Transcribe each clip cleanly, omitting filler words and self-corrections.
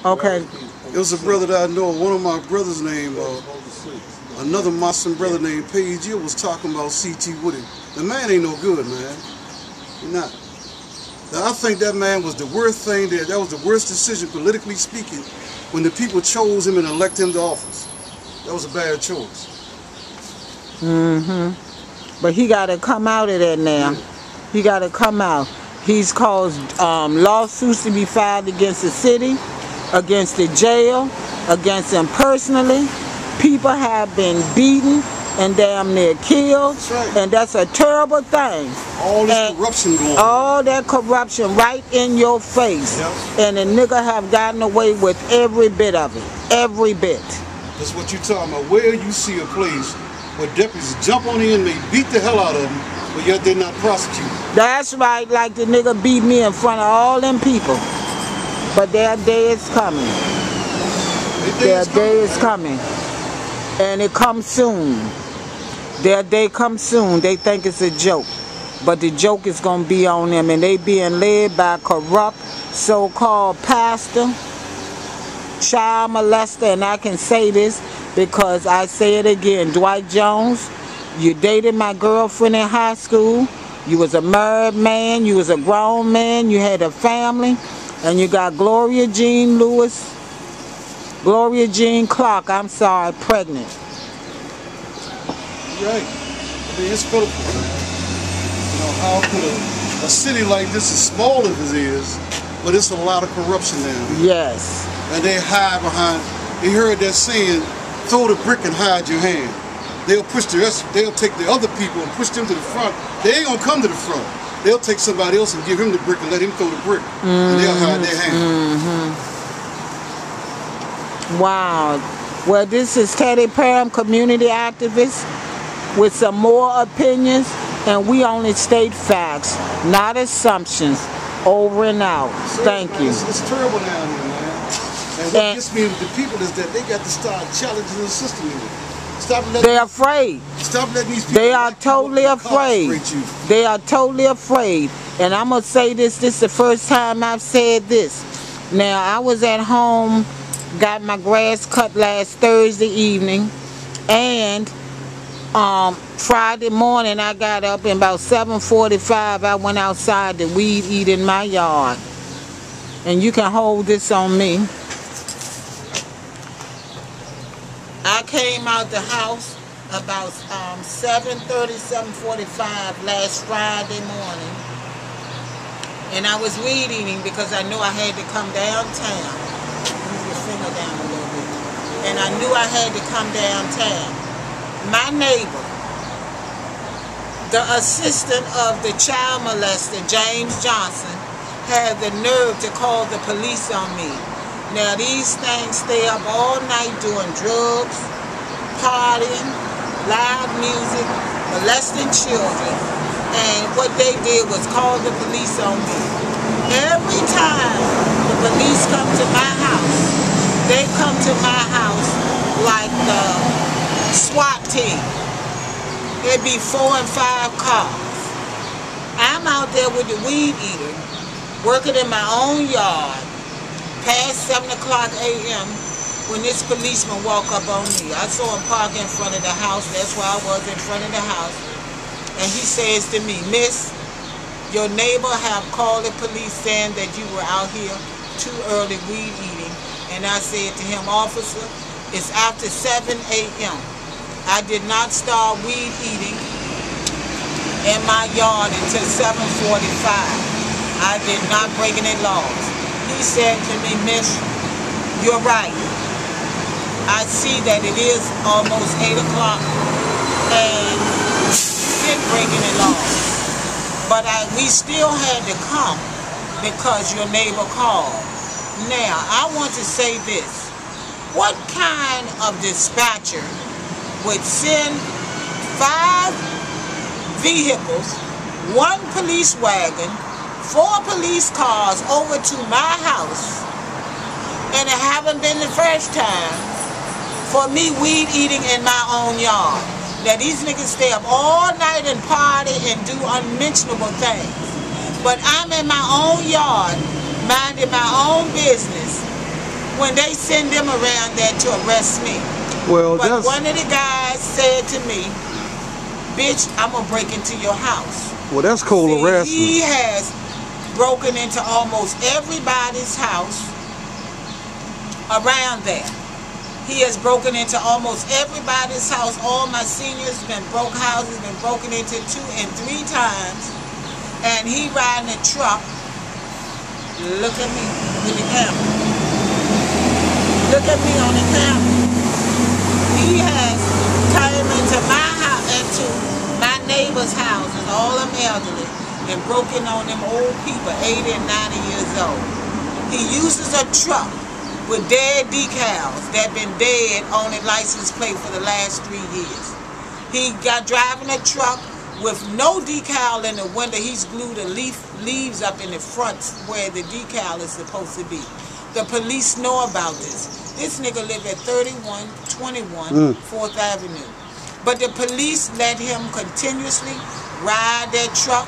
Okay. It was a brother that I know. One of my brothers' name, another Muslim brother named Page Hill was talking about C.T. Woody. The man ain't no good, man. He not. Now, I think that man was the worst thing there. That was the worst decision, politically speaking, when the people chose him and elected him to office. That was a bad choice. But he got to come out of that now. Yeah. He got to come out. He's caused lawsuits to be filed against the city, against the jail, against him personally. People have been beaten and damn near killed. That's right. And that's a terrible thing. All this corruption going on. All that corruption right in your face. Yep. And the nigga have gotten away with every bit of it. Every bit. That's what you're talking about. Where you see a place where deputies jump on the inmate, beat the hell out of them, but yet they're not prosecuted. That's right, like the nigga beat me in front of all them people. But their day is coming. Their day is coming. And it comes soon. Their day comes soon. They think it's a joke. But the joke is going to be on them. And they being led by corrupt so-called pastor, child molester. And I can say this because I say it again. Dwight Jones, you dated my girlfriend in high school. You was a married man. You was a grown man. You had a family. And you got Gloria Jean Clark, I'm sorry, pregnant. Right. I mean, it's pitiful, man. You know, how could a city like this, as small as it is, but it's a lot of corruption now. Yes. And they hide behind, you heard that saying, throw the brick and hide your hand. They'll take the other people and push them to the front. They ain't gonna come to the front. They'll take somebody else and give him the brick and let him throw the brick. And they'll hide their hand. Wow. Well, this is Teddy Parham, community activist, with some more opinions, and we only state facts, not assumptions. Over and out. Thank you. It's terrible down here, man. And what gets me with the people is that they got to start challenging the system in it. They're afraid. Stop letting these people. They are totally afraid. They are totally afraid. And I'm going to say this is the first time I've said this. Now, I was at home, got my grass cut last Thursday evening, and Friday morning I got up, and about 7:45 I went outside to weed eat in my yard. And you can hold this on me. I came out the house about 7:30, 7:45 last Friday morning, and I was weed eating because I knew I had to come downtown. Move your finger down a little bit. And I knew I had to come downtown. My neighbor, the assistant of the child molester, James Johnson, had the nerve to call the police on me. Now these things stay up all night doing drugs, partying, loud music, molesting children, and what they did was call the police on me. Every time the police come to my house, they come to my house like the SWAT team. There'd be 4 and 5 cars. I'm out there with the weed eater, working in my own yard, past 7 o'clock a.m. when this policeman walked up on me. I saw him park in front of the house. That's why I was in front of the house. And he says to me, "Miss, your neighbor have called the police saying that you were out here too early weed eating." And I said to him, "Officer, it's after 7 a.m. I did not start weed eating in my yard until 7:45. I did not break any laws." He said to me, "Miss, you're right. I see that it is almost 8 o'clock and you didn't break any laws. But we still had to come because your neighbor called." Now, I want to say this. What kind of dispatcher would send 5 vehicles, 1 police wagon, 4 police cars over to my house, and it haven't been the first time for me weed eating in my own yard? Now these niggas stay up all night and party and do unmentionable things, but I'm in my own yard, minding my own business, when they send them around there to arrest me. Well, But that's one of the guys said to me, bitch, I'm going to break into your house. cold See, harassment. he has broken into almost everybody's house around there. He has broken into almost everybody's house. All my seniors been houses been broken into 2 and 3 times. And he riding a truck. Look at me with the camera. Look at me on the camera. He has came into my house, into my neighbor's houses, all them elderly, and broken on them old people, 80 and 90 years old. He uses a truck with dead decals that been dead on the license plate for the last 3 years. He got driving a truck with no decal in the window. He's glued the leaves up in the front where the decal is supposed to be. The police know about this. This nigga live at 3121 4th Avenue. But the police let him continuously ride that truck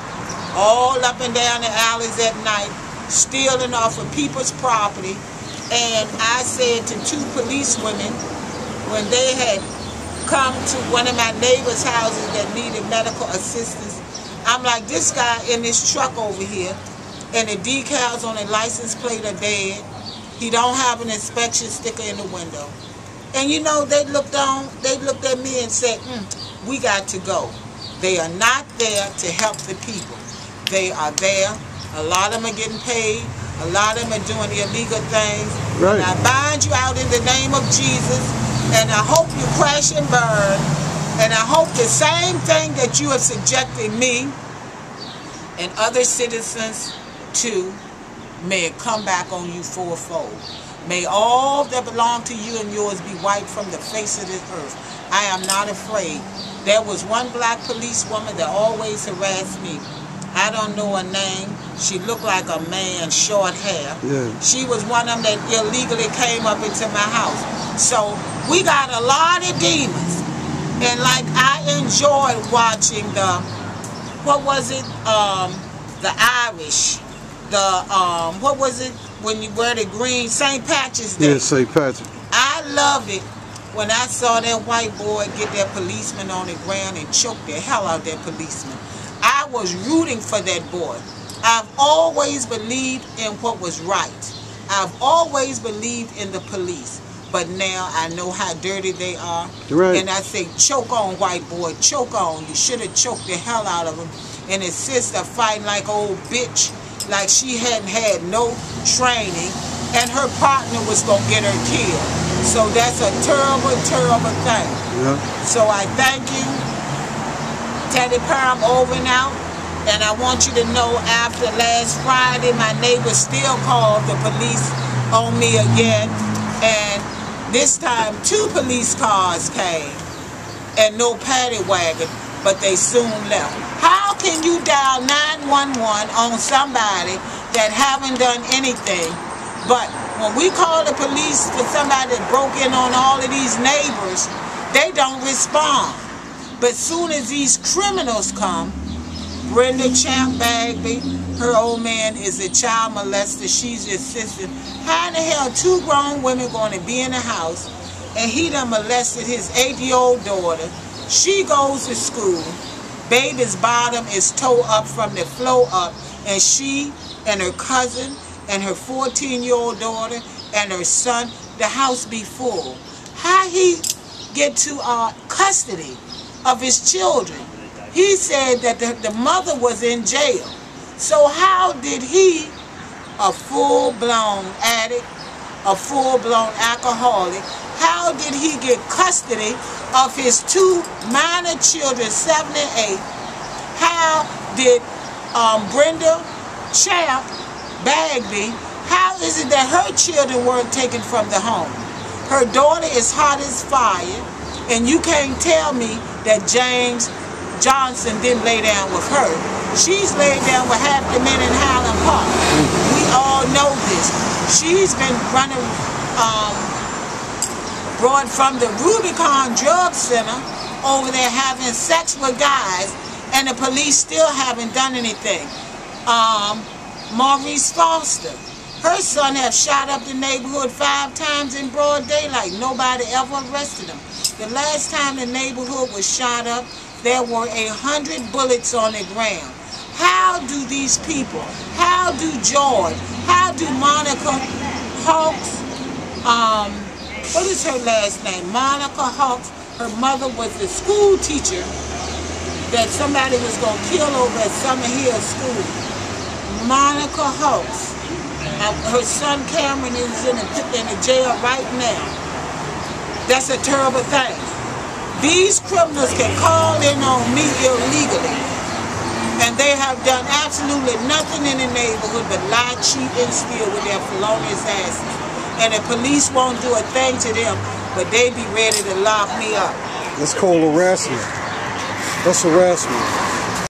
all up and down the alleys at night, stealing off of people's property. And I said to 2 police women when they had come to one of my neighbor's houses that needed medical assistance, I'm like, this guy in this truck over here, and the decals on the license plate are dead. He don't have an inspection sticker in the window. And you know, they looked at me and said, we got to go. They are not there to help the people. They are there. A lot of them are getting paid. A lot of them are doing illegal things. Right. And I bind you out in the name of Jesus. And I hope you crash and burn. And I hope the same thing that you have subjected me and other citizens to may it come back on you fourfold. May all that belong to you and yours be wiped from the face of this earth. I am not afraid. There was one black policewoman that always harassed me. I don't know her name. She looked like a man, short hair. Yeah. She was one of them that illegally came up into my house. So we got a lot of demons. And like I enjoyed watching the, what was it? The Irish. What was it when you wear the green? St. Patrick's Day. Yeah, St. Patrick. I loved it when I saw that white boy get that policeman on the ground and choke the hell out of that policeman. I was rooting for that boy. I've always believed in what was right. I've always believed in the police. But now I know how dirty they are. Right. And I say, choke on, white boy, choke on. You should have choked the hell out of him. And his sister fighting like old bitch, like she hadn't had no training, and her partner was going to get her killed. So that's a terrible, terrible thing. Yeah. So I thank you. Teddy Perm over and out. And I want you to know, after last Friday, my neighbor still called the police on me again. And this time, 2 police cars came. And no paddy wagon, but they soon left. How can you dial 911 on somebody that haven't done anything? But when we call the police for somebody that broke in on all of these neighbors, they don't respond. But soon as these criminals come, Brenda Champ Bagby, her old man is a child molester, she's his sister. How in the hell 2 grown women going to be in the house and he done molested his 8-year-old daughter? She goes to school. Baby's bottom is toe up from the floor up, and she and her cousin and her 14-year-old daughter and her son, the house be full. How he get to custody of his children? He said that the mother was in jail. So how did he, a full-blown addict, a full-blown alcoholic, how did he get custody of his 2 minor children, 7 and 8? How did Brenda Champ Bagby, how is it that her children weren't taken from the home? Her daughter is hot as fire, and you can't tell me that James Johnson didn't lay down with her. She's laid down with half the men in Highland Park. We all know this. She's been running, brought from the Rubicon Drug Center over there having sex with guys, and the police still haven't done anything. Maurice Foster, Her son have shot up the neighborhood 5 times in broad daylight. Nobody ever arrested him. The last time the neighborhood was shot up, there were 100 bullets on the ground. How do these people, how do George, how do Monica Hawks, what is her last name? Monica Hawks, her mother was the school teacher that somebody was going to kill over at Summer Hill School. Monica Hawks. Her son Cameron is in the jail right now. That's a terrible thing. These criminals can call in on me illegally, and they have done absolutely nothing in the neighborhood but lie, cheat, and steal with their felonious asses. And the police won't do a thing to them, but they be ready to lock me up. That's called harassment. That's harassment.